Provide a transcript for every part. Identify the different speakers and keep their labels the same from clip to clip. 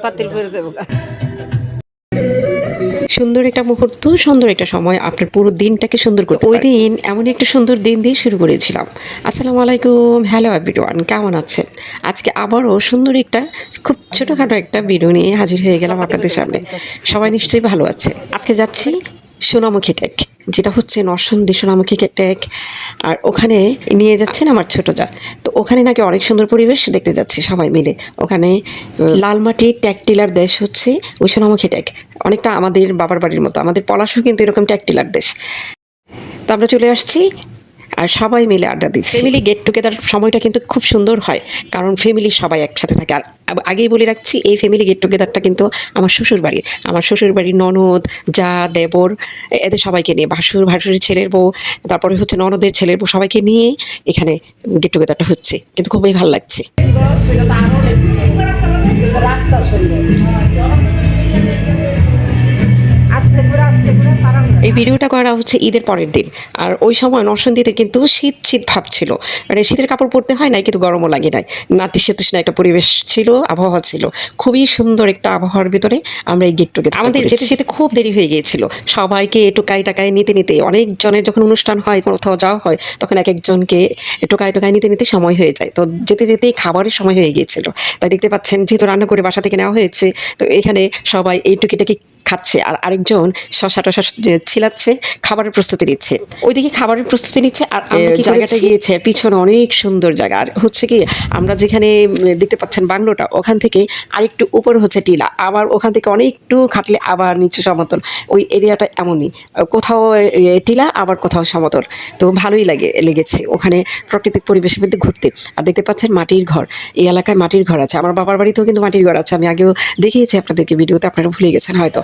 Speaker 1: পাতিল করে দেবো। সুন্দর একটা মুহূর্ত, সুন্দর একটা সময় আপনার পুরো দিনটাকে সুন্দর করতে ওই দিন এমন একটা সুন্দর দিন দিয়ে শুরু করেছিলাম। আসসালামু আলাইকুম, হ্যালো এভরিওয়ান, কেমন আছেন? আজকে আবারও সুন্দর একটা খুব ছোটোখাটো একটা ভিডিও নিয়ে হাজির হয়ে গেলাম আপনাদের সামনে। সবাই নিশ্চয়ই ভালো আছে। আজকে যাচ্ছি সোনামুখী টেক, যেটা হচ্ছে নরসিংদী সোনামুখী টেক। আর ওখানে নিয়ে যাচ্ছেন আমার ছোটো যা। তো ওখানে নাকি অনেক সুন্দর পরিবেশ, দেখতে যাচ্ছি সবাই মিলে। ওখানে লালমাটির ট্যাগ টিলার দেশ হচ্ছে ওই সোনামুখী ট্যাগ, অনেকটা আমাদের বাবার বাড়ির মতো। আমাদের পলাশও কিন্তু এরকম ট্যাগ টিলার দেশ। তো আমরা চলে আসছি আর সবাই মিলে আড্ডা দিচ্ছি। ফ্যামিলি গেট টুগেদার সময়টা কিন্তু খুব সুন্দর হয়, কারণ ফ্যামিলি সবাই একসাথে থাকে। আর আগেই বলে রাখছি, এই ফ্যামিলি গেট টুগেদারটা কিন্তু আমার শ্বশুর বাড়ির ননদ, যা, দেবর, এদের সবাইকে নিয়ে, ভাসুরের ছেলের বউ, তারপরে হচ্ছে ননদের ছেলের বউ, সবাইকে নিয়ে এখানে গেট টুগেদারটা হচ্ছে, কিন্তু খুবই ভালো লাগছে। এই ভিডিওটা করা হচ্ছে ঈদের পরের দিন। আর ওই সময় নরসিংদীতে কিন্তু শীত শীত ভাব ছিল, মানে শীতের কাপড় পরতে হয় নাই, কিন্তু গরমও লাগে নাই। নাতিশীতোষ্ণ একটা পরিবেশ ছিল, আবহাওয়া ছিল। খুবই সুন্দর একটা আবহাওয়ার ভিতরে আমরা এই গেট টুগেদার। আমাদের যেতে যেতে খুব দেরি হয়ে গিয়েছিল, সবাইকে টোকাই টাকায় নিতে নিতে, অনেক জনের যখন অনুষ্ঠান হয়, কোথাও যাওয়া হয়, তখন এক একজনকে টোকাই নিতে নিতে সময় হয়ে যায়। তো যেতে যেতেই খাবারের সময় হয়ে গিয়েছিল। তাই দেখতে পাচ্ছেন, যেহেতু রান্না করে বাসা থেকে নেওয়া হয়েছে, তো এখানে সবাই এই টুকিটাকি খাচ্ছে, আর আরেকজন শশা টশা ছিলাচ্ছে, খাবারের প্রস্তুতি নিচ্ছে। ওইদিকে খাবারের প্রস্তুতি নিচ্ছে, আর আমরা কি জায়গাটা গিয়েছে পিছনে অনেক সুন্দর জায়গা। আর হচ্ছে কি, আমরা যেখানে দেখতে পাচ্ছেন বাংলোটা, ওখান থেকে আরেকটু উপরে হচ্ছে টিলা, আবার ওখান থেকে অনেকটু খাটলে আবার নিচু সমতল। ওই এরিয়াটা এমনই, কোথাও টিলা আবার কোথাও সমতল। তো ভালোই লেগেছে ওখানে প্রাকৃতিক পরিবেশের মধ্যে ঘুরতে। আর দেখতে পাচ্ছেন মাটির ঘর, এই এলাকায় মাটির ঘর আছে। আমার বাবার বাড়িতেও কিন্তু মাটির ঘর আছে, আমি আগেও দেখিয়েছি আপনাদেরকে ভিডিওতে, আপনারা ভুলে গেছেন হয়তো।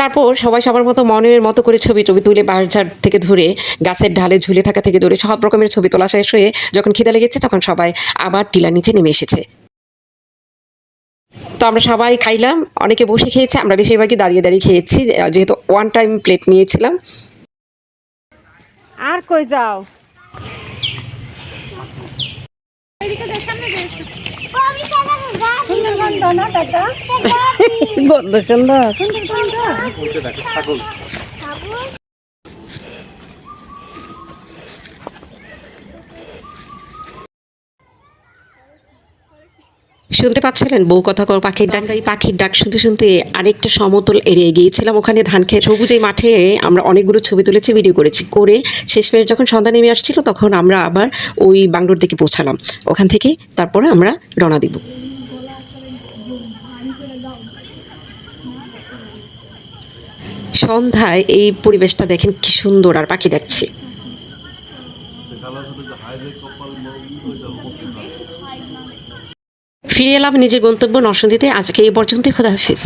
Speaker 1: তারপর সবাই সবার মতো মনের মতো করে ছবি তুলে, বাঁশঝাড় থেকে ধরে, গাছের ঢালে ঝুলে থাকা থেকে ধরে সব রকমের ছবি তোলা শেষ হয়ে যখন খিদে লেগেছে, তখন সবাই আবার টিলার নিচে নেমে এসেছে। তো আমরা সবাই খাইলাম, অনেকে বসে খেয়েছে, আমরা বেশিরভাগই দাঁড়িয়ে দাঁড়িয়ে খেয়েছি, যেহেতু ওয়ান টাইম প্লেট নিয়েছিলাম।
Speaker 2: আর কই যাও? সুন্দর গন্ধ না দাদা? গন্ধ সুন্দর গন্ধ।
Speaker 1: শুনতে পাচ্ছিলেন বউ কথা কর পাখির ডাক? এই পাখির ডাক শুনতে শুনতে আরেকটা সমতল এড়িয়ে গিয়েছিলাম, ওখানে ধান খেয়ে সবুজ এই মাঠে আমরা অনেকগুলো ছবি তুলেছি, ভিডিও করেছি। করে শেষমেশ যখন সন্ধ্যা নেমে আসছিল, তখন আমরা আবার ওই বাংলোর দিকে পৌঁছালাম। ওখান থেকে তারপরে আমরা রওনা দিব। সন্ধ্যায় এই পরিবেশটা দেখেন কি সুন্দর, আর পাখি দেখছি। ফিরে এলাম নিজের গন্তব্য নরসিংদীতে। আজকে এই পর্যন্তই, খোদা হাফিজ।